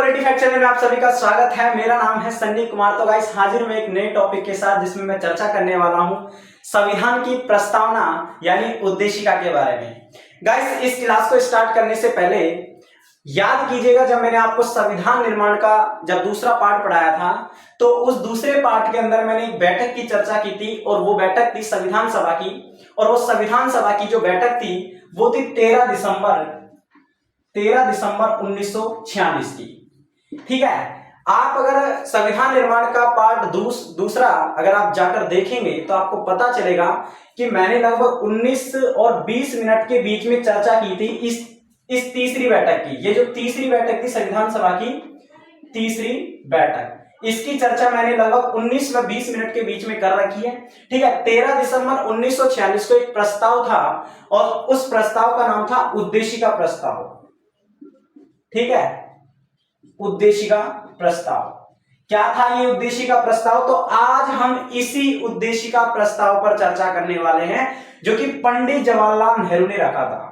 Polity fact channel में आप सभी का स्वागत है। मेरा नाम है सन्नी कुमार। तो गाइस हाजिर हूं एक नए टॉपिक के साथ जिसमें मैं चर्चा करने वाला हूं संविधान की प्रस्तावना यानी उद्देशिका के बारे में। गाइस इस क्लास को स्टार्ट करने से पहले याद कीजिएगा, जब मैंने आपको संविधान निर्माण का जब दूसरा पार्ट पढ़ाया था तो उस दूसरे पार्ट के अंदर मैंने एक बैठक की चर्चा की थी और वो बैठक थी संविधान सभा की। और वो संविधान सभा की जो बैठक थी वो थी 13 दिसंबर 1946 की। ठीक है, आप अगर संविधान निर्माण का पार्ट दूसरा अगर आप जाकर देखेंगे तो आपको पता चलेगा कि मैंने लगभग 19 और 20 मिनट के बीच में चर्चा की थी इस तीसरी बैठक की। ये जो तीसरी बैठक थी संविधान सभा की तीसरी बैठक, इसकी चर्चा मैंने लगभग 19 व 20 मिनट के बीच में कर रखी है। ठीक है, 13 दिसंबर 1946 को एक प्रस्ताव था और उस प्रस्ताव का नाम था उद्देशिका प्रस्ताव। ठीक है, उद्देशिका प्रस्ताव क्या था ये उद्देशिका प्रस्ताव? तो आज हम इसी उद्देशिका प्रस्ताव पर चर्चा करने वाले हैं जो कि पंडित जवाहरलाल नेहरू ने रखा था।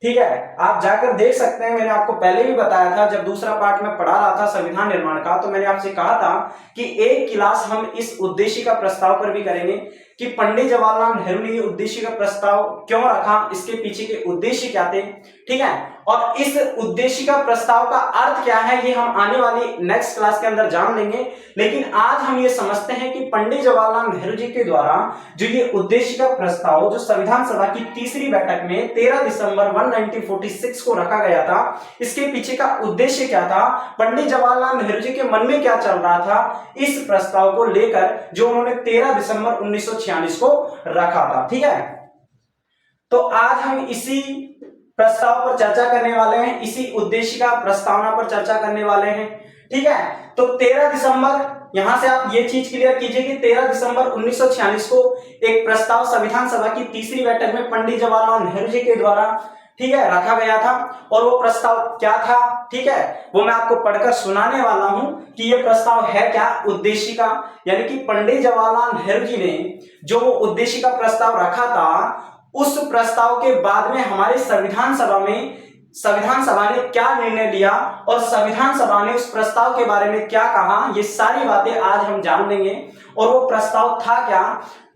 ठीक है, आप जाकर देख सकते हैं, मैंने आपको पहले भी बताया था जब दूसरा पार्ट में पढ़ा रहा था संविधान निर्माण का, तो मैंने आपसे कहा था कि एक क्लास हम इस उद्देशिका प्रस्ताव पर भी करेंगे कि पंडित जवाहरलाल नेहरू ने ये उद्देशिका प्रस्ताव क्यों रखा, इसके पीछे के उद्देश्य क्या थे। ठीक है, और इस उद्देशिका प्रस्ताव का अर्थ क्या है ये हम आने वाली नेक्स्ट क्लास के अंदर जान लेंगे। लेकिन आज हम ये समझते हैं कि पंडित जवाहरलाल नेहरू जी के द्वारा जो ये उद्देशिका प्रस्ताव जो संविधान सभा की तीसरी बैठक में 13 दिसंबर 1946 को रखा गया था, इसके पीछे का उद्देश्य क्या था, पंडित जवाहरलाल नेहरू जी के मन में क्या चल रहा था इस प्रस्ताव को लेकर जो उन्होंने 13 दिसंबर 1946 को रखा था। ठीक है, तो आज हम इसी प्रस्ताव पर चर्चा करने वाले हैं, इसी उद्देशिका प्रस्तावना पर चर्चा करने वाले हैं। ठीक है, तो 13 दिसंबर, यहां से आप ये चीज क्लियर कीजिए कि 13 दिसंबर 1946 को एक प्रस्ताव संविधान सभा की तीसरी बैठक में पंडित जवाहरलाल नेहरू जी के द्वारा ठीक है रखा गया था। और वो प्रस्ताव क्या था, ठीक है, वो मैं आपको पढ़कर सुनाने वाला हूं कि ये प्रस्ताव है क्या, उद्देशिका, यानी कि पंडित जवाहरलाल नेहरू जी ने जो वो उद्देशिका प्रस्ताव रखा था उस प्रस्ताव के बाद में हमारे संविधान सभा ने क्या निर्णय लिया और संविधान सभा ने उस प्रस्ताव के बारे में क्या कहा, ये सारी बातें आज हम जान लेंगे। और वो प्रस्ताव था क्या,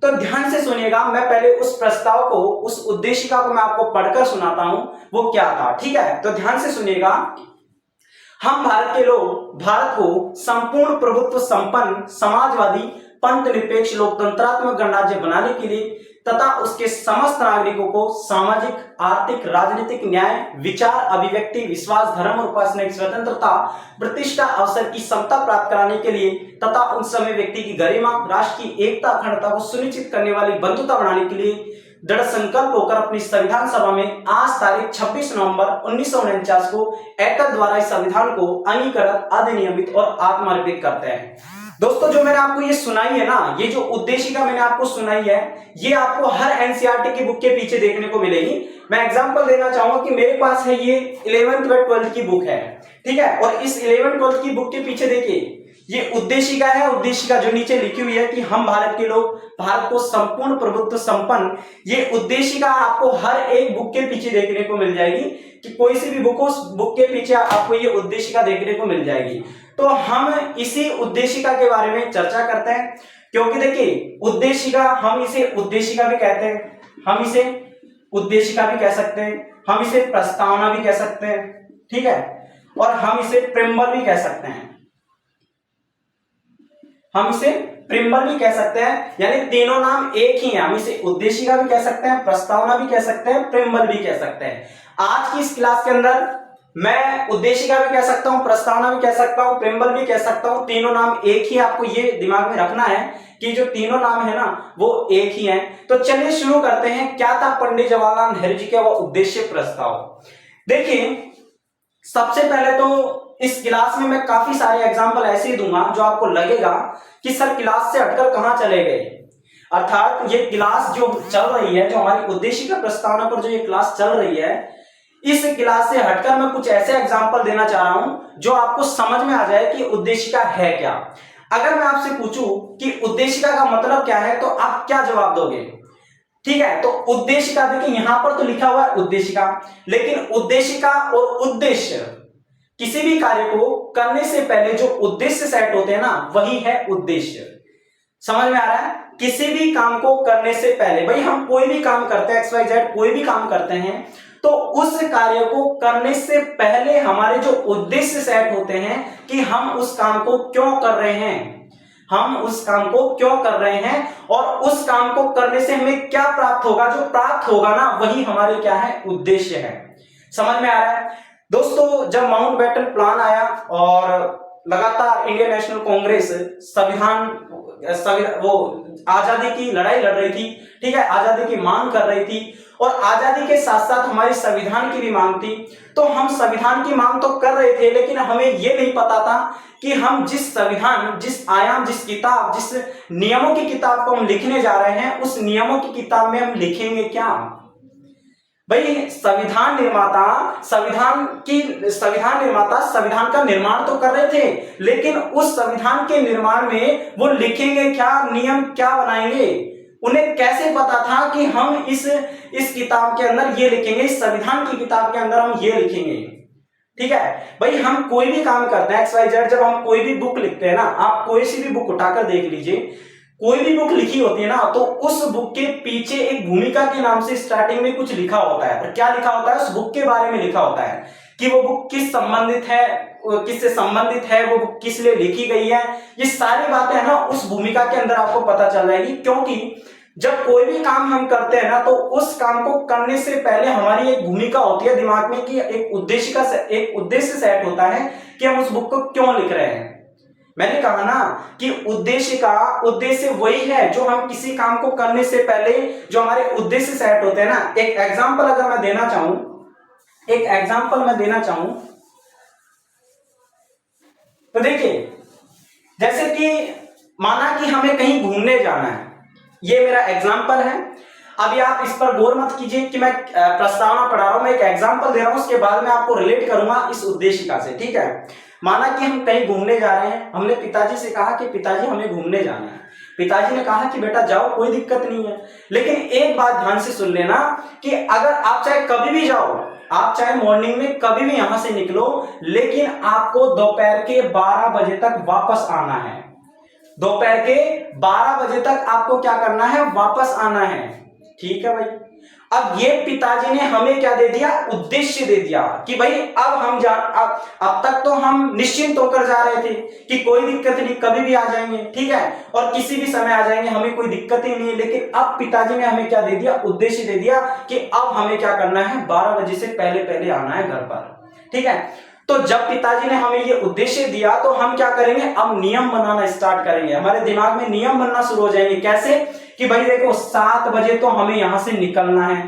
तो ध्यान से सुनिएगा। मैं पहले उस प्रस्ताव को, उस उद्देशिका को मैं आपको पढ़कर सुनाता हूं वो क्या था। ठीक है, तो ध्यान से सुनिएगा। हम भारत के लोग भारत को संपूर्ण प्रभुत्व संपन्न समाजवादी पंथ निरपेक्ष लोकतंत्रात्मक गणराज्य बनाने के लिए तथा उसके समस्त नागरिकों को सामाजिक, आर्थिक, राजनीतिक न्याय, विचार, अभिव्यक्ति, विश्वास, धर्म और उपासना की स्वतंत्रता, प्रतिष्ठा, अवसर की समता प्राप्त कराने के लिए तथा उन समय व्यक्ति की गरिमा, राष्ट्र की एकता, अखंडता को सुनिश्चित करने वाली बंधुता बनाने के लिए दृढ़ संकल्प होकर अपनी संविधान सभा में आज तारीख 26 नवंबर 1949 को एक्ट द्वारा इस संविधान को अंगीकृत, अधिनियमित और आत्मर्पित करते हैं। दोस्तों, जो मैंने आपको ये सुनाई है ना, ये जो उद्देशिका मैंने आपको सुनाई है, ये आपको हर एनसीईआरटी की बुक के पीछे देखने को मिलेगी। मैं एग्जांपल देना चाहूंगा कि मेरे पास है ये 11th व 12th की बुक है। ठीक है, और इस 11th 12th की बुक के पीछे देखिए ये उद्देशिका है। उद्देशिका जो नीचे लिखी हुई है कि हम भारत के लोग भारत को संपूर्ण प्रभुत्व संपन्न, ये उद्देशिका आपको हर एक बुक के पीछे देखने को मिल जाएगी कि कोई सी भी बुक हो, उस बुक के पीछे आपको ये उद्देशिका देखने को मिल जाएगी। तो हम इसी उद्देशिका के बारे में चर्चा करते हैं, क्योंकि देखिए उद्देशिका, हम इसे उद्देशिका भी कहते हैं, हम इसे उद्देशिका भी कह सकते हैं, हम इसे प्रस्तावना भी कह सकते हैं। ठीक है, और हम इसे प्रिम्बल भी कह सकते हैं, हम इसे प्रिम्बल भी कह सकते हैं, यानी तीनों नाम एक ही हैं। हम इसे उद्देशिका भी कह सकते हैं, प्रस्तावना भी कह सकते हैं, प्रिम्बल भी कह सकते हैं। आज की इस क्लास के अंदर मैं उद्देशिका भी कह सकता हूं, प्रस्तावना भी कह सकता हूं, प्रिम्बल भी कह सकता हूं, तीनों नाम एक ही। आपको ये दिमाग में रखना है कि जो तीनों नाम है ना वो एक ही हैं। तो चलिए शुरू करते हैं। क्या था पंडित जवाहरलाल नेहरू जी का वो उद्देश्य प्रस्ताव? देखिए, सबसे पहले तो इस क्लास में मैं काफी सारे एग्जाम्पल ऐसे ही दूंगा जो आपको लगेगा कि सर क्लास से हटकर कहां चले गए, अर्थात ये क्लास जो चल रही है, जो हमारी उद्देशिका प्रस्तावना पर जो ये क्लास चल रही है, इस क्लास से हटकर मैं कुछ ऐसे एग्जाम्पल देना चाह रहा हूं जो आपको समझ में आ जाए कि उद्देशिका है क्या। अगर मैं आपसे पूछूं कि उद्देशिका का मतलब क्या है तो आप क्या जवाब दोगे? ठीक है, तो उद्देशिका, देखिए यहां पर तो लिखा हुआ है उद्देशिका, लेकिन उद्देशिका और उद्देश्य किसी भी कार्य को करने से पहले जो उद्देश्य सेट होते हैं ना, वही है उद्देश्य। समझ में आ रहा है? किसी भी काम को करने से पहले, भाई हम कोई भी काम करते हैं, XYZ कोई भी काम करते हैं, तो उस कार्य को करने से पहले हमारे जो उद्देश्य सेट होते हैं कि हम उस काम को क्यों कर रहे हैं, हम उस काम को क्यों कर रहे हैं, और उस काम को करने से हमें क्या प्राप्त होगा, जो प्राप्त होगा ना, वही हमारे क्या है, उद्देश्य है। समझ में आ रहा है दोस्तों? जब माउंटबेटन प्लान आया और लगातार इंडियन नेशनल कांग्रेस संविधान वो आजादी की लड़ाई लड़ रही थी, ठीक है, आजादी की मांग कर रही थी, और आजादी के साथ साथ हमारी संविधान की भी मांग थी। तो हम संविधान की मांग तो कर रहे थे, लेकिन हमें यह नहीं पता था कि हम जिस संविधान, जिस आयाम, जिस किताब, जिस नियमों की किताब को हम लिखने जा रहे हैं, उस नियमों की किताब में हम लिखेंगे क्या। भाई संविधान निर्माता संविधान का निर्माण तो कर रहे थे, लेकिन उस संविधान के निर्माण में वो लिखेंगे क्या, नियम क्या बनाएंगे, उन्हें कैसे पता था कि हम इस किताब के अंदर ये लिखेंगे, इस संविधान की किताब के अंदर हम ये लिखेंगे। ठीक है भाई, हम कोई भी काम करते हैं XYZ, जब हम कोई भी बुक लिखते हैं ना, आप कोई सी भी बुक उठाकर देख लीजिए, कोई भी बुक लिखी होती है ना, तो उस बुक के पीछे एक भूमिका के नाम से स्टार्टिंग में कुछ लिखा होता है। और क्या लिखा होता है? उस बुक के बारे में लिखा होता है कि वो बुक किससे संबंधित है, वो बुक किस लिए लिखी गई है। ये सारी बातें है ना, उस भूमिका के अंदर आपको पता चल जाएगी। क्योंकि जब कोई भी काम हम करते हैं ना, तो उस काम को करने से पहले हमारी एक भूमिका होती है दिमाग में कि एक उद्देश्य सेट होता है कि हम उस बुक को क्यों लिख रहे हैं। मैंने कहा ना कि उद्देश्य वही है जो हम किसी काम को करने से पहले जो हमारे उद्देश्य सेट होते हैं ना। एक एग्जांपल अगर मैं देना चाहूं, तो देखिए, जैसे कि माना कि हमें कहीं घूमने जाना है, ये मेरा एग्जांपल है। अभी आप इस पर गौर मत कीजिए कि मैं प्रस्तावना पढ़ा रहा हूं, मैं एक एग्जांपल दे रहा हूं, उसके बाद मैं आपको रिलेट करूंगा इस उद्देशिका से। ठीक है, माना कि हम कहीं घूमने जा रहे हैं, हमने पिताजी से कहा कि पिताजी हमें घूमने जाना है। पिताजी ने कहा कि बेटा जाओ, कोई दिक्कत नहीं है। लेकिन एक बात ध्यान से सुन लेना कि अगर आप चाहे कभी भी जाओ, आप चाहे मॉर्निंग में कभी भी यहां से निकलो, लेकिन आपको दोपहर के 12 बजे तक वापस आना है। दोपहर के 12 बजे तक आपको क्या करना है? वापस आना है। ठीक है भाई, अब ये पिताजी ने हमें क्या दे दिया? उद्देश्य दे दिया कि भाई अब तक तो हम निश्चिंत होकर जा रहे थे कि कोई दिक्कत नहीं, कभी भी आ जाएंगे, ठीक है, और किसी भी समय आ जाएंगे, हमें कोई दिक्कत ही नहीं है। लेकिन अब पिताजी ने हमें क्या दे दिया? उद्देश्य दे दिया कि अब हमें क्या करना है? 12 बजे से पहले पहले आना है घर पर। ठीक है, तो जब पिताजी ने हमें ये उद्देश्य दिया, तो हम क्या करेंगे? अब नियम बनाना स्टार्ट करेंगे। हमारे दिमाग में नियम बनना शुरू हो जाएंगे। कैसे? कि भाई देखो, 7 बजे तो हमें यहां से निकलना है,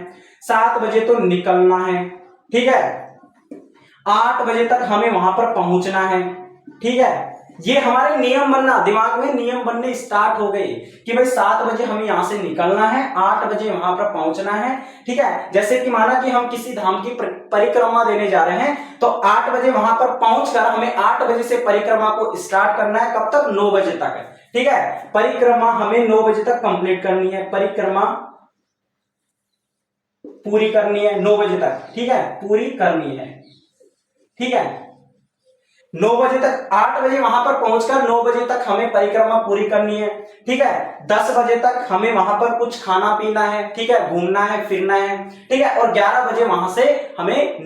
7 बजे तो निकलना है, ठीक है, 8 बजे तक हमें वहां पर पहुंचना है। ठीक है, ये हमारे नियम बनना, दिमाग में नियम बनने स्टार्ट हो गए कि भाई 7 बजे हमें यहां से निकलना है, 8 बजे वहां पर पहुंचना है। ठीक है, जैसे कि माना कि हम किसी धाम की परिक्रमा देने जा रहे हैं, तो 8 बजे वहां पर पहुंचकर हमें 8 बजे से परिक्रमा को स्टार्ट करना है। कब तक? 9 बजे तक। ठीक है, परिक्रमा हमें 9 बजे तक कंप्लीट करनी है, परिक्रमा पूरी करनी है 9 बजे तक। ठीक है, पूरी करनी है। ठीक है, 9 बजे तक, 8 बजे वहां पर पहुंचकर 9 बजे तक हमें परिक्रमा पूरी करनी है। ठीक है, 10 बजे तक हमें वहां पर कुछ खाना पीना है, ठीक है, घूमना है, फिरना है। ठीक है, और 11 बजे वहां से हमें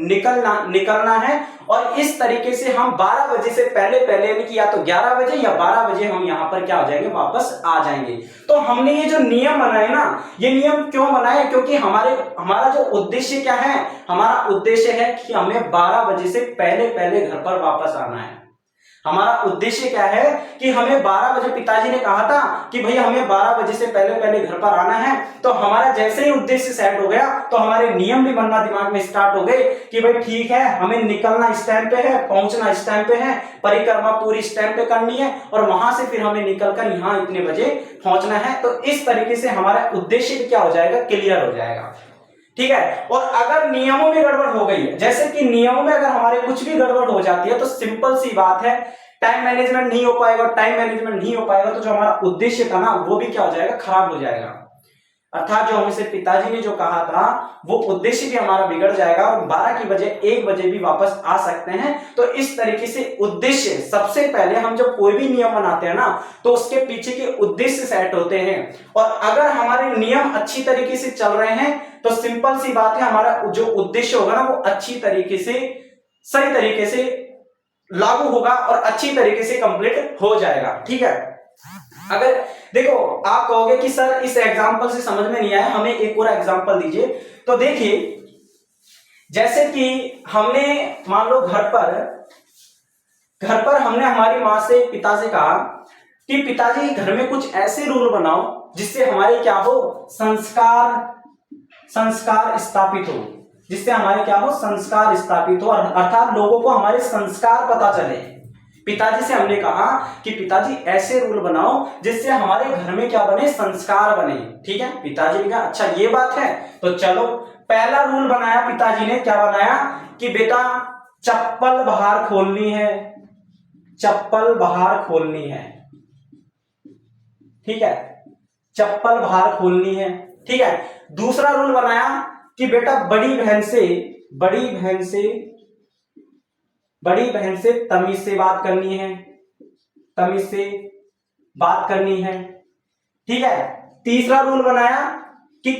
निकलना है। और इस तरीके से हम 12 बजे से पहले यानी कि या तो 11 बजे या 12 बजे हम यहां पर क्या हो जाएंगे? वापस आ जाएंगे। तो हमने ये जो नियम बनाए ना, ये नियम क्यों बनाए? क्योंकि हमारा जो उद्देश्य क्या है? हमारा उद्देश्य है कि हमें 12 बजे से पहले घर पर वापस आना है। हमारा उद्देश्य क्या है कि हमें 12 बजे, पिताजी ने कहा था कि भाई हमें 12 बजे से पहले घर पर आना है। तो हमारा जैसे ही उद्देश्य सेट हो गया, तो हमारे नियम भी बनना दिमाग में स्टार्ट हो गए कि भाई ठीक है, हमें निकलना इस टाइम पे है, पहुंचना इस टाइम पे है, परिक्रमा पूरी इस टाइम पे करनी है, और वहां से फिर हमें निकलकर यहाँ इतने बजे पहुंचना है। तो इस तरीके से हमारा उद्देश्य क्या हो जाएगा? क्लियर हो जाएगा। ठीक है, और अगर नियमों में गड़बड़ हो गई है, जैसे कि नियमों में अगर हमारे कुछ भी गड़बड़ हो जाती है, तो सिंपल सी बात है, टाइम मैनेजमेंट नहीं हो पाएगा। टाइम मैनेजमेंट नहीं हो पाएगा तो जो हमारा उद्देश्य था ना, वो भी क्या हो जाएगा? खराब हो जाएगा। अर्थात जो हमसे पिताजी ने जो कहा था वो उद्देश्य भी हमारा बिगड़ जाएगा और 12 की बजाय 1 बजे भी वापस आ सकते हैं। तो इस तरीके से उद्देश्य, सबसे पहले हम जब कोई भी नियम बनाते हैं ना तो उसके पीछे के उद्देश्य सेट होते हैं, और अगर हमारे नियम अच्छी तरीके से चल रहे हैं तो सिंपल सी बात है, हमारा जो उद्देश्य होगा ना वो अच्छी तरीके से, सही तरीके से लागू होगा और अच्छी तरीके से कंप्लीट हो जाएगा। ठीक है, अगर देखो आप कहोगे कि सर इस एग्जांपल से समझ में नहीं आया, हमें एक और एग्जांपल दीजिए। तो देखिए, जैसे कि हमने मान लो घर पर हमने हमारी माँ से, पिता से कहा कि पिताजी घर में कुछ ऐसे रूल बनाओ जिससे हमारे क्या हो, संस्कार स्थापित हो, जिससे हमारे क्या हो, संस्कार स्थापित हो, अर्थात लोगों को हमारे संस्कार पता चले। पिताजी से हमने कहा कि पिताजी ऐसे रूल बनाओ जिससे हमारे घर में क्या बने, संस्कार बने। ठीक है, पिताजी ने कहा अच्छा ये बात है, तो चलो पहला रूल बनाया पिताजी ने, क्या बनाया कि बेटा चप्पल बाहर खोलनी है, चप्पल बाहर खोलनी है। ठीक है, चप्पल बाहर खोलनी है। ठीक है, दूसरा रूल बनाया कि बेटा बड़ी बहन से तमीज से बात करनी है, तमीज से बात करनी है। ठीक है, तीसरा रूल बनाया कि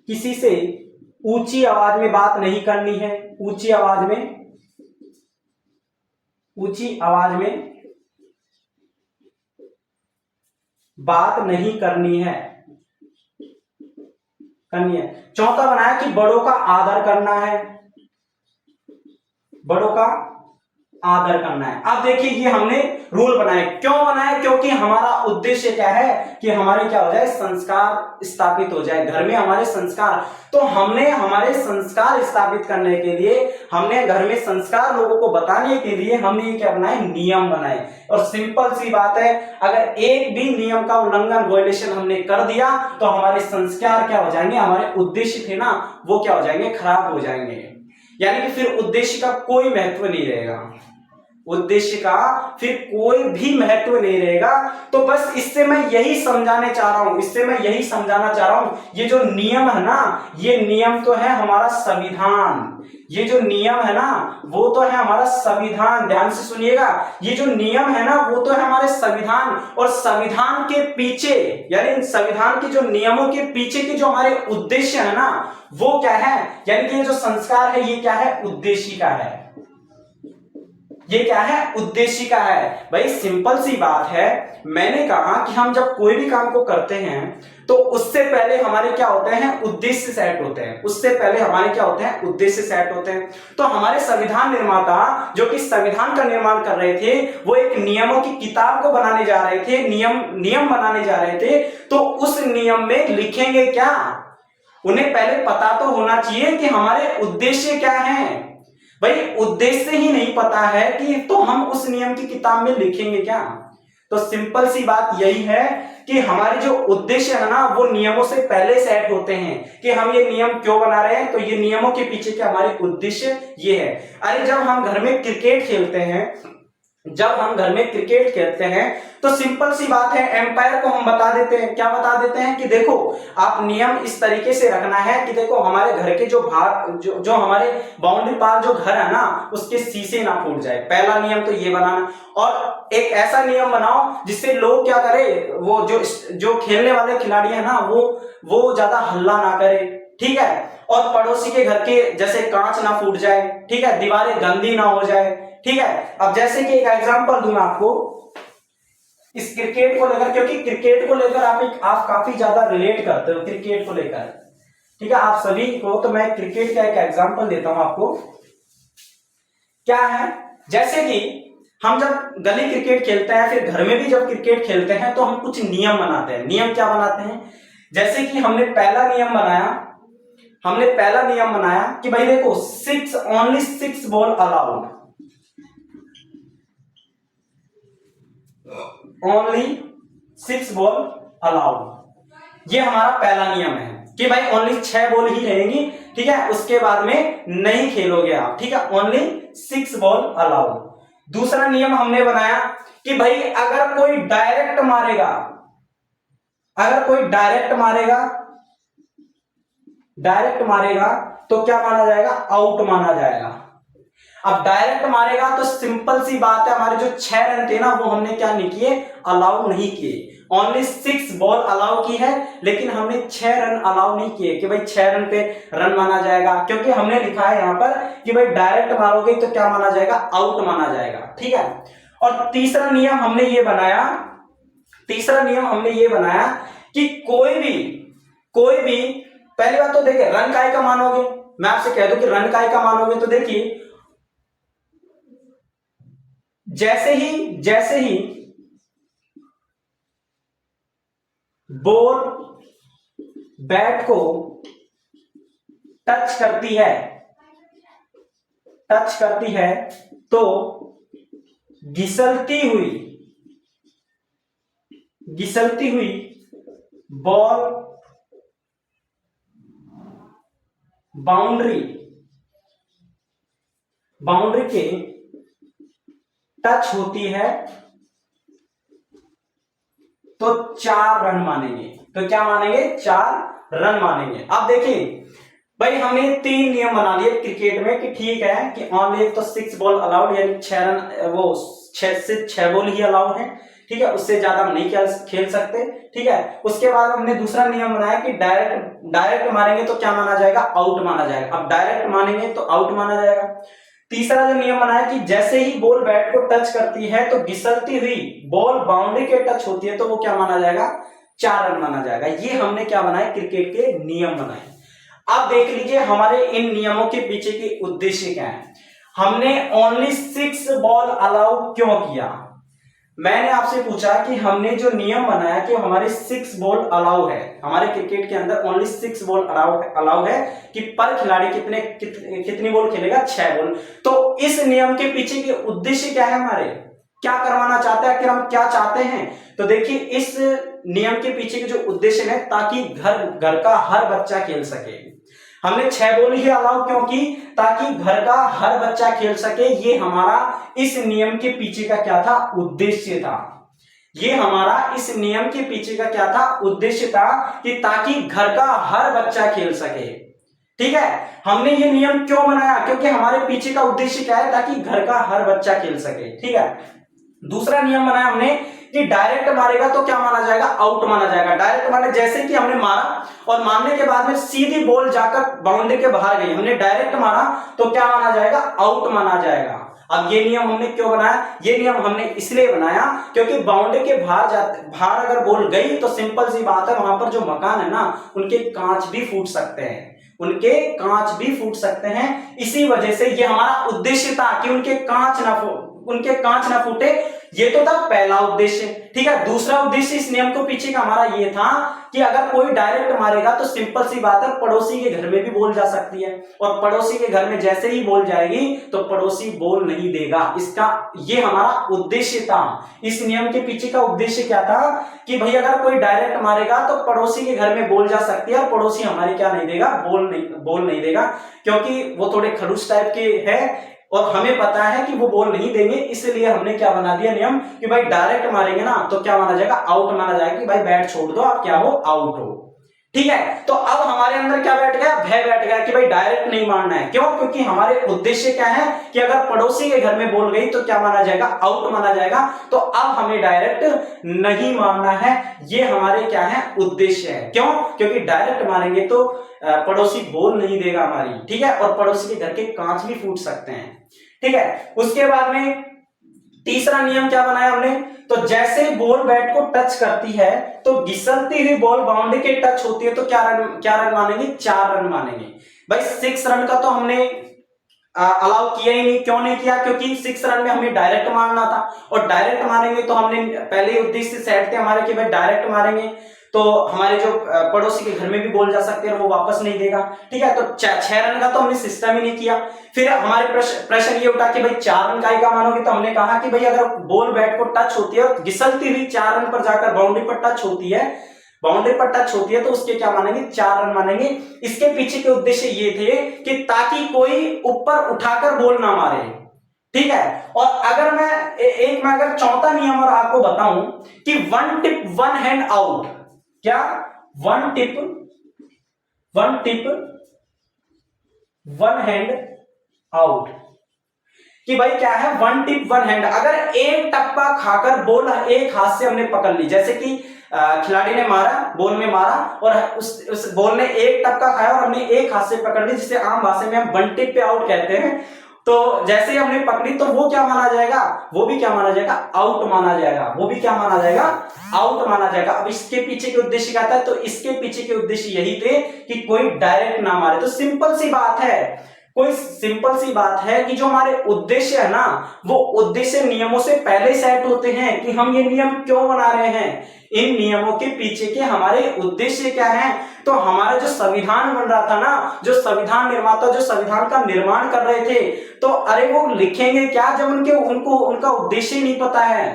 किसी से ऊंची आवाज में बात नहीं करनी है, ऊंची आवाज में बात नहीं करनी है। चौथा बनाया कि बड़ों का आदर करना है, बड़ों का आदर करना है। अब देखिए ये हमने रूल बनाए, क्यों बनाए, क्योंकि हमारा उद्देश्य क्या है कि हमारे क्या हो जाए, संस्कार स्थापित हो जाए, घर में हमारे संस्कार। तो हमने हमारे संस्कार स्थापित करने के लिए, हमने घर में संस्कार लोगों को बताने के लिए हमने क्या बनाए, नियम बनाए। और सिंपल सी बात है, अगर एक भी नियम का उल्लंघन, वायलेशन हमने कर दिया तो हमारे संस्कार क्या हो जाएंगे, हमारे उद्देश्य थे ना वो क्या हो जाएंगे, खराब हो जाएंगे। यानी कि फिर उद्देश्य का कोई महत्व नहीं रहेगा, उद्देश्य का फिर कोई भी महत्व नहीं रहेगा। तो बस इससे मैं यही समझाना चाह रहा हूं, ये जो नियम है ना, ये नियम तो है हमारा संविधान, ये जो नियम है ना वो तो है हमारा संविधान। ध्यान से सुनिएगा, ये जो नियम है ना वो तो है हमारे संविधान, और संविधान के पीछे, यानी संविधान के जो नियमों के पीछे के जो हमारे उद्देश्य है ना वो क्या है, यानी कि ये जो संस्कार है ये क्या है, उद्देश्य का है। ये क्या है, उद्देश्य का है। भाई सिंपल सी बात है, मैंने कहा कि हम जब कोई भी काम को करते हैं तो उससे पहले हमारे क्या होते हैं, उद्देश्य सेट होते हैं, उससे पहले हमारे क्या होते हैं, उद्देश्य सेट होते हैं। तो हमारे संविधान निर्माता जो कि संविधान का निर्माण कर रहे थे वो एक नियमों की किताब को बनाने जा रहे थे, नियम बनाने जा रहे थे। तो उस नियम में लिखेंगे क्या, उन्हें पहले पता तो होना चाहिए कि हमारे उद्देश्य क्या है। भाई उद्देश्य ही नहीं पता है कि तो हम उस नियम की किताब में लिखेंगे क्या। तो सिंपल सी बात यही है कि हमारे जो उद्देश्य है ना वो नियमों से पहले सेट होते हैं कि हम ये नियम क्यों बना रहे हैं, तो ये नियमों के पीछे के हमारे उद्देश्य ये है। अरे जब हम घर में क्रिकेट खेलते हैं, तो सिंपल सी बात है, एम्पायर को हम बता देते हैं, क्या बता देते हैं कि देखो आप नियम इस तरीके से रखना है कि देखो हमारे घर के जो हमारे बाउंड्री पार जो घर है ना उसके शीशे ना फूट जाए। पहला नियम तो ये बनाना, और एक ऐसा नियम बनाओ जिससे लोग क्या करे, वो जो खेलने वाले खिलाड़ी है ना वो ज्यादा हल्ला ना करे। ठीक है, और पड़ोसी के घर के जैसे कांच ना फूट जाए, ठीक है, दीवारें गंदी ना हो जाए। ठीक है, अब जैसे कि एक एग्जांपल दूंगा आपको इस क्रिकेट को लेकर, क्योंकि क्रिकेट को लेकर आप काफी ज्यादा रिलेट करते हो क्रिकेट को लेकर। ठीक है, आप सभी को, तो मैं क्रिकेट का एक एग्जांपल देता हूं आपको। क्या है, जैसे कि हम जब गली क्रिकेट खेलते हैं, फिर घर में भी जब क्रिकेट खेलते हैं तो हम कुछ नियम बनाते हैं। नियम क्या बनाते हैं, जैसे कि हमने पहला नियम बनाया कि भाई देखो only 6 ball allowed, only 6 ball allowed. ये हमारा पहला नियम है कि भाई ओनली 6 बॉल ही रहेंगी। ठीक है, उसके बाद में नहीं खेलोगे आप। ठीक है, ओनली 6 बॉल अलाउड। दूसरा नियम हमने बनाया कि भाई अगर कोई डायरेक्ट मारेगा, अगर कोई डायरेक्ट मारेगा तो क्या माना जाएगा, आउट माना जाएगा। अब डायरेक्ट मारेगा तो सिंपल सी बात है, हमारे जो 6 रन थे ना वो हमने क्या नहीं किए, अलाउ नहीं किए। ओनली 6 बॉल अलाउ की है, लेकिन हमने 6 रन अलाउ नहीं किए कि भाई 6 रन पे रन माना जाएगा, क्योंकि हमने लिखा है यहां पर कि भाई डायरेक्ट मारोगे तो क्या माना जाएगा, आउट माना जाएगा। ठीक है। और तीसरा नियम हमने ये बनाया कि कोई भी पहली बात तो देखिए, रन काय का मानोगे, मैं आपसे कह दूं कि रन काय का मानोगे तो देखिए, जैसे ही बॉल बैट को टच करती है तो घिसलती हुई बॉल बाउंड्री के टच होती है तो 4 रन मानेंगे। तो क्या मानेंगे, 4 रन मानेंगे। अब देखिए भाई, हमने 3 नियम बना लिए क्रिकेट में कि ठीक है कि ओनली तो 6 बॉल अलाउड, यानी 6 रन, वो 6 से 6 बॉल ही अलाउड है। ठीक है, उससे ज्यादा हम नहीं खेल सकते। ठीक है। उसके बाद हमने दूसरा नियम बनाया कि डायरेक्ट मारेंगे तो क्या माना जाएगा, आउट माना जाएगा। अब डायरेक्ट मानेंगे तो आउट माना जाएगा। तीसरा जो नियम बनाया कि जैसे ही बॉल बैट को टच करती है तो घिसलती हुई बॉल बाउंड्री के टच होती है तो वो क्या माना जाएगा, 4 रन माना जाएगा। ये हमने क्या बनाए, क्रिकेट के नियम बनाए। अब देख लीजिए हमारे इन नियमों के पीछे के उद्देश्य क्या है। हमने ओनली 6 बॉल अलाउ क्यों किया, मैंने आपसे पूछा कि हमने जो नियम बनाया कि हमारे 6 बॉल अलाउ है, हमारे क्रिकेट के अंदर ओनली 6 बॉल अलाउ है कि पर खिलाड़ी कितनी बॉल खेलेगा, 6 बॉल। तो इस नियम के पीछे के उद्देश्य क्या है, हमारे क्या करवाना चाहते हैं, आखिर हम क्या चाहते हैं। तो देखिए इस नियम के पीछे के जो उद्देश्य है, ताकि घर का हर बच्चा खेल सके। हमने 6 बॉल ही अलाउ क्यों की, ताकि घर का हर बच्चा खेल सके। ये हमारा इस नियम के पीछे का क्या था, उद्देश्य था। ये हमारा इस नियम के पीछे का क्या था, उद्देश्य था कि ताकि घर का हर बच्चा खेल सके। ठीक है। हमने ये नियम क्यों बनाया, क्योंकि हमारे पीछे का उद्देश्य क्या है, ताकि घर का हर बच्चा खेल सके। ठीक है। दूसरा नियम बनाया हमने कि डायरेक्ट मारेगा तो क्या माना जाएगा, आउट माना जाएगा। डायरेक्ट माने जैसे कि हमने मारा और मारने के बाद में सीधी बॉल जाकर बाउंड्री के बाहर गई, हमने डायरेक्ट मारा तो क्या माना जाएगा, आउट माना जाएगा। अब ये नियम हमने क्यों बनाया, ये नियम हमने इसलिए बनाया क्योंकि बाउंड्री के बाहर अगर बॉल गई तो सिंपल सी बात है, वहां पर जो मकान है ना उनके कांच भी फूट सकते हैं। इसी वजह से ये हमारा उद्देश्य था कि उनके कांच ना फूटे। ये तो था पहला उद्देश्य। ठीक है। दूसरा उद्देश्य इस नियम को पीछे का हमारा ये था कि अगर कोई डायरेक्ट मारेगा तो सिंपल सी बात है, पड़ोसी के घर में भी बॉल जा सकती है, और पड़ोसी के घर में जैसे ही बॉल जाएगी तो पड़ोसी बॉल नहीं देगा। ये हमारा उद्देश्य था। इस नियम के पीछे का उद्देश्य क्या था कि भाई अगर कोई डायरेक्ट मारेगा तो पड़ोसी के घर में बॉल जा सकती है, और पड़ोसी हमारे क्या नहीं देगा, बॉल नहीं देगा, क्योंकि वो थोड़े खड़ूस टाइप के है और हमें पता है कि वो बॉल नहीं देंगे। इसलिए हमने क्या बना दिया नियम कि भाई डायरेक्ट मारेंगे ना तो क्या माना जाएगा, आउट माना जाएगा, कि भाई बैट छोड़ दो, आप क्या हो, आउट हो। ठीक है। तो अब हमारे अंदर क्या बैठ गया, भय बैठ गया कि भाई डायरेक्ट नहीं मारना है। क्यों, क्योंकि हमारे उद्देश्य क्या है कि अगर पड़ोसी के घर में बॉल गई तो क्या माना जाएगा, आउट माना जाएगा। तो अब हमें डायरेक्ट नहीं मारना है, ये हमारे क्या है, उद्देश्य है। क्यों, क्योंकि डायरेक्ट मारेंगे तो पड़ोसी बॉल नहीं देगा हमारी। ठीक है। और पड़ोसी के घर के कांच भी फूट सकते हैं। ठीक है। उसके बाद में तीसरा नियम क्या बनाया हमने, तो जैसे बॉल बैट को टच करती है तो घिसलती हुई बॉल बाउंड्री के टच होती है तो क्या रन मानेंगे, 4 रन मानेंगे। भाई 6 रन का तो हमने अलाउ किया ही नहीं। क्यों नहीं किया, क्योंकि 6 रन में हमें डायरेक्ट मारना था, और डायरेक्ट मारेंगे तो हमने पहले ही उद्देश्य सेट थे हमारे कि भाई डायरेक्ट मारेंगे तो हमारे जो पड़ोसी के घर में भी बॉल जा सकते हैं और वो वापस नहीं देगा। ठीक है। तो 6 रन का तो हमने सिस्टम ही नहीं किया। फिर हमारे प्रश्न ये उठा कि भाई 4 रन का ही का मानोगे, तो हमने कहा कि भाई अगर बॉल बैट को टच होती है और घिसलती हुई 4 रन पर जाकर बाउंड्री पर टच होती है तो उसके क्या मानेंगे, 4 रन मानेंगे। इसके पीछे के उद्देश्य ये थे कि ताकि कोई ऊपर उठाकर बॉल ना मारे। ठीक है। और अगर मैं अगर चौथा नियम और आपको बताऊं कि 1 टिप 1 हैंड आउट, क्या, one tip one hand out, कि भाई क्या है, वन टिप वन हैंड, अगर एक टप्पा खाकर बॉल एक हाथ से हमने पकड़ ली, जैसे कि खिलाड़ी ने मारा, बॉल में मारा और उस बॉल ने एक टप्पा खाया और हमने एक हाथ से पकड़ ली, जिसे आम भाषा में हम वन टिप पे आउट कहते हैं। तो जैसे ही हमने पकड़ी तो वो क्या माना जाएगा, वो भी क्या माना जाएगा, आउट माना जाएगा, वो भी क्या माना जाएगा, आउट माना जाएगा। अब इसके पीछे के उद्देश्य क्या था, तो इसके पीछे के उद्देश्य यही थे कि कोई डायरेक्ट ना मारे। तो सिंपल सी बात है, कोई सिंपल सी बात है कि जो हमारे उद्देश्य है ना, वो उद्देश्य नियमों से पहले सेट होते हैं कि हम ये नियम क्यों बना रहे हैं, इन नियमों के पीछे के हमारे उद्देश्य क्या है। तो हमारा जो संविधान बन रहा था ना, जो संविधान निर्माता जो संविधान का निर्माण कर रहे थे, तो अरे वो लिखेंगे क्या जब उनको उनका उद्देश्य ही नहीं पता है,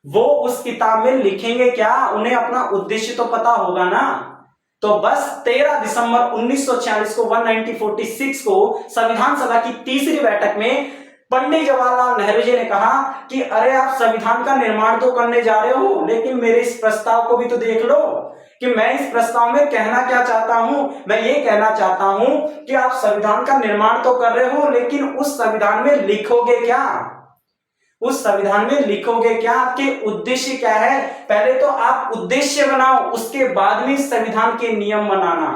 वो उस किताब में लिखेंगे क्या, उन्हें अपना उद्देश्य तो पता होगा ना। तो बस 13 दिसंबर 1946 को 1946 को संविधान सभा की तीसरी बैठक में पंडित जवाहरलाल नेहरू जी ने कहा कि अरे आप संविधान का निर्माण तो करने जा रहे हो, लेकिन मेरे इस प्रस्ताव को भी तो देख लो कि मैं इस प्रस्ताव में कहना क्या चाहता हूं। मैं ये कहना चाहता हूं कि आप संविधान का निर्माण तो कर रहे हो, लेकिन उस संविधान में लिखोगे क्या, उस संविधान में लिखोगे क्या, आपके उद्देश्य क्या है। पहले तो आप उद्देश्य बनाओ, उसके बाद में संविधान के नियम बनाना,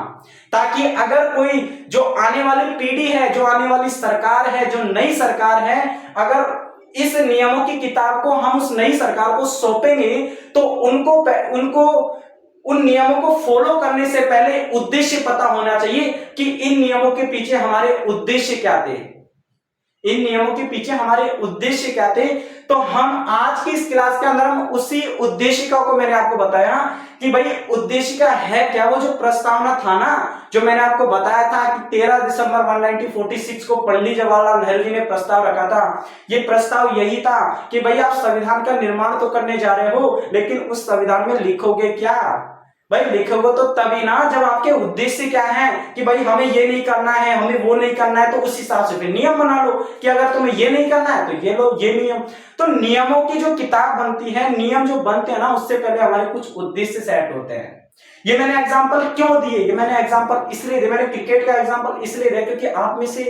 ताकि अगर कोई जो आने वाली पीढ़ी है, जो आने वाली सरकार है, जो नई सरकार है, अगर इस नियमों की किताब को हम उस नई सरकार को सौंपेंगे तो उनको उन नियमों को फॉलो करने से पहले उद्देश्य पता होना चाहिए कि इन नियमों के पीछे हमारे उद्देश्य क्या थे, इन नियमों के पीछे हमारे उद्देश्य क्या थे। तो हम आज की इस क्लास के अंदर हम उसी उद्देशिका को मैंने आपको बताया कि भाई उद्देशिका है क्या, वो जो प्रस्तावना था ना, जो मैंने आपको बताया था कि 13 दिसंबर 1946 को पंडित जवाहरलाल नेहरू जी ने प्रस्ताव रखा था। ये प्रस्ताव यही था कि भाई आप संविधान का निर्माण तो करने जा रहे हो, लेकिन उस संविधान में लिखोगे क्या। भाई लिखोगे तो तभी ना जब आपके उद्देश्य क्या है कि भाई हमें ये नहीं करना है, हमें वो नहीं करना है, तो उस हिसाब से फिर नियम बना लो कि अगर तुम्हें ये नहीं करना है तो ये लो ये नियम। तो नियमों की जो किताब बनती है, नियम जो बनते हैं ना, उससे पहले हमारे कुछ उद्देश्य सेट होते हैं। ये मैंने एग्जांपल क्यों दिए, ये मैंने एग्जांपल इसलिए दिए, मैंने क्रिकेट का एग्जांपल इसलिए दिया क्योंकि आप में से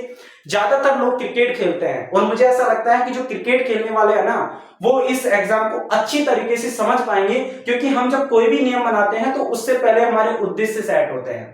ज्यादातर लोग क्रिकेट खेलते हैं और मुझे ऐसा लगता है कि जो क्रिकेट खेलने वाले हैं ना, वो इस एग्जाम को अच्छी तरीके से समझ पाएंगे, क्योंकि हम जब कोई भी नियम बनाते हैं तो उससे पहले हमारे उद्देश्य सेट होते हैं।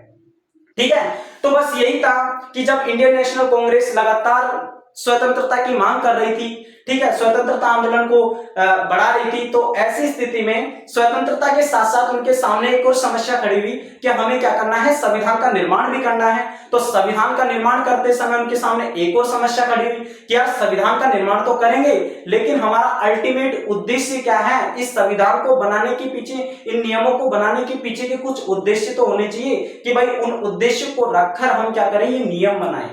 ठीक है, तो बस यही था कि जब इंडियन नेशनल कांग्रेस लगातार स्वतंत्रता की मांग कर रही थी, ठीक है, स्वतंत्रता आंदोलन को बढ़ा रही थी, तो ऐसी स्थिति में स्वतंत्रता के साथ साथ उनके सामने एक और समस्या खड़ी हुई कि हमें क्या करना है, संविधान का निर्माण भी करना है। तो संविधान का निर्माण करते समय उनके सामने एक और समस्या खड़ी हुई कि यार संविधान का निर्माण तो करेंगे, लेकिन हमारा अल्टीमेट उद्देश्य क्या है, इस संविधान को बनाने के पीछे, इन नियमों को बनाने के पीछे के कुछ उद्देश्य तो होने चाहिए कि भाई उन उद्देश्य को रखकर हम क्या करें, ये नियम बनाएं।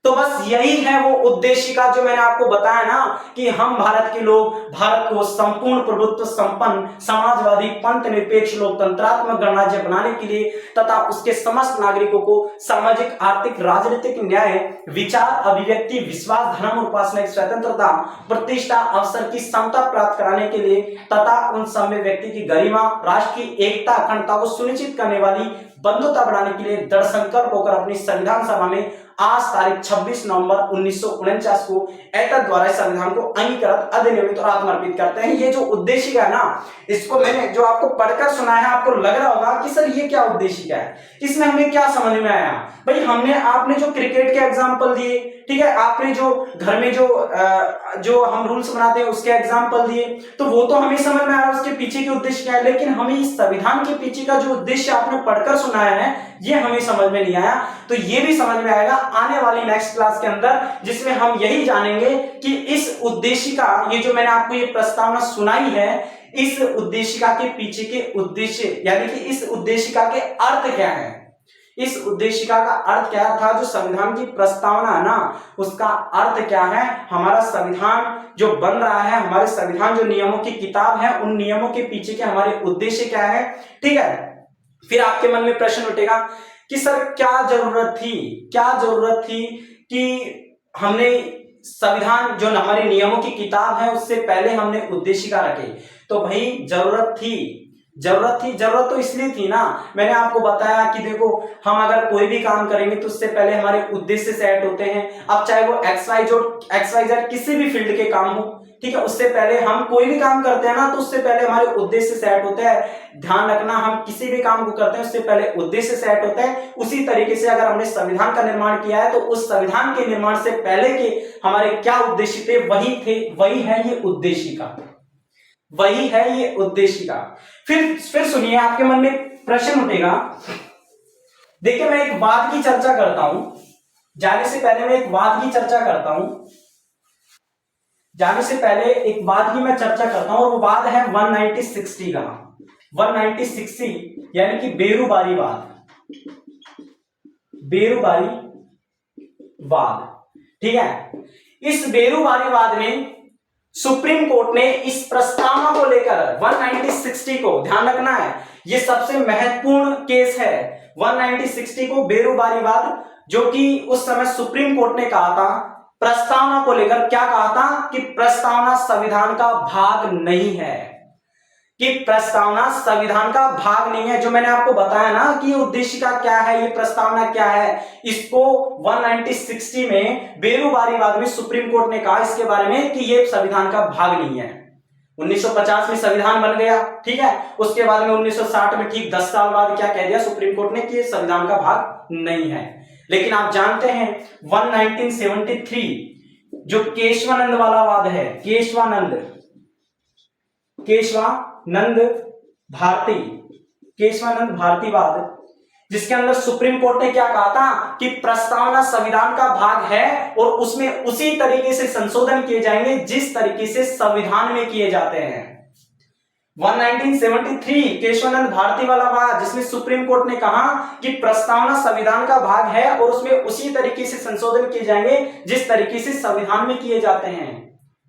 तो बस यही है वो उद्देश्य का जो मैंने आपको बताया ना कि हम भारत के लोग भारत को संपूर्ण प्रभुत्व संपन्न समाजवादी पंथ निरपेक्ष लोकतंत्रात्मक गणराज्य बनाने के लिए तथा उसके समस्त नागरिकों को सामाजिक आर्थिक राजनीतिक न्याय विचार अभिव्यक्ति विश्वास धर्म और उपासना की स्वतंत्रता प्रतिष्ठा अवसर की समता प्राप्त कराने के लिए तथा उन सभ्य व्यक्ति की गरिमा राष्ट्र की एकता अखंडता को सुनिश्चित करने वाली बंधुता बढ़ाने के लिए दृढ़ संकल्प होकर अपनी संविधान सभा में आज तारीख 26 नवंबर 1949 को एतद द्वारा संविधान को अंगीकृत अधिनियमित और आत्मर्पित करते हैं। ये जो उद्देश्य है ना, इसको मैंने जो आपको पढ़कर सुनाया, आपको लग रहा होगा कि सर ये क्या उद्देश्य है, इसमें हमें क्या समझ में आया। भाई आपने जो क्रिकेट के एग्जाम्पल दिए, ठीक है, आपने जो घर में जो हम रूल्स बनाते हैं उसके एग्जाम्पल दिए, तो वो तो हमें समझ में आ रहा है उसके पीछे के उद्देश्य क्या है, लेकिन हमें इस संविधान के पीछे का जो उद्देश्य आपने पढ़कर सुनाया है ये हमें समझ में नहीं आया। तो ये भी समझ में आएगा आने वाली नेक्स्ट क्लास के अंदर, जिसमें हम यही जानेंगे कि इस उद्देश्य का, ये जो मैंने आपको ये प्रस्तावना सुनाई है, इस उद्देशिका के पीछे के उद्देश्य यानी कि इस उद्देशिका के अर्थ क्या है, इस उद्देशिका का अर्थ क्या था, जो संविधान की प्रस्तावना है ना उसका अर्थ क्या है, हमारा संविधान जो बन रहा है, हमारे संविधान जो नियमों की किताब है, उन नियमों के पीछे के हमारे उद्देश्य क्या है। ठीक है, फिर आपके मन में प्रश्न उठेगा कि सर क्या जरूरत थी कि हमने संविधान जो हमारे नियमों की किताब है उससे पहले हमने उद्देशिका रखे। तो भाई जरूरत थी जरूरत तो इसलिए थी ना, मैंने आपको बताया कि देखो हम अगर कोई भी काम करेंगे तो उससे पहले हमारे उद्देश्य सेट होते हैं। अब चाहे वो XYZ किसी भी फील्ड के काम हो, ठीक है, उससे पहले हम कोई भी काम करते हैं ना तो उससे पहले हमारे उद्देश्य सेट होता है। ध्यान रखना, हम किसी भी काम को करते हैं उससे पहले उद्देश्य सेट होता है। उसी तरीके से अगर हमने संविधान का निर्माण किया है तो उस संविधान के निर्माण से पहले के हमारे क्या उद्देश्य थे, वही है ये उद्देशिका, वही है ये उद्देशिका। फिर सुनिए, आपके मन में प्रश्न उठेगा। देखिए मैं एक वाद की चर्चा करता हूं, जाने से पहले मैं एक वाद की चर्चा करता हूं, जाने से पहले एक वाद की मैं चर्चा करता हूं, और वो वाद है 190-60 का। 190-60 यानी कि बेरुबारीवाद, बेरुबारीवाद, ठीक है। इस बेरुबारीवाद में सुप्रीम कोर्ट ने इस प्रस्तावना को लेकर 190-60 को, ध्यान रखना है ये सबसे महत्वपूर्ण केस है, 190-60 को बेरुबारीवाद, जो कि उस समय सुप्रीम कोर्ट ने कहा था प्रस्तावना को लेकर, क्या कहा था कि प्रस्तावना संविधान का भाग नहीं है, कि प्रस्तावना संविधान का भाग नहीं है। जो मैंने आपको बताया ना कि ये उद्देशिका क्या है, ये प्रस्तावना क्या है, इसको 190-60 में बेरुबारीवाद में सुप्रीम कोर्ट ने कहा इसके बारे में कि ये संविधान का भाग नहीं है। 1950 में संविधान बन गया, ठीक है, उसके बाद में 1960 में ठीक 10 साल बाद क्या कह दिया सुप्रीम कोर्ट ने कि ये संविधान का भाग नहीं है। लेकिन आप जानते हैं 1973 जो केशवानंद वाला वाद है, केशवानंद भारतीवाद, जिसके अंदर सुप्रीम कोर्ट ने क्या कहा था कि प्रस्तावना संविधान का भाग है और उसमें उसी तरीके से संशोधन किए जाएंगे जिस तरीके से संविधान में किए जाते हैं। 1973 केशवानंद भारती वाला वाद, जिसमें सुप्रीम कोर्ट ने कहा कि प्रस्तावना संविधान का भाग है और उसमें उसी तरीके से संशोधन किए जाएंगे जिस तरीके से संविधान में किए जाते हैं,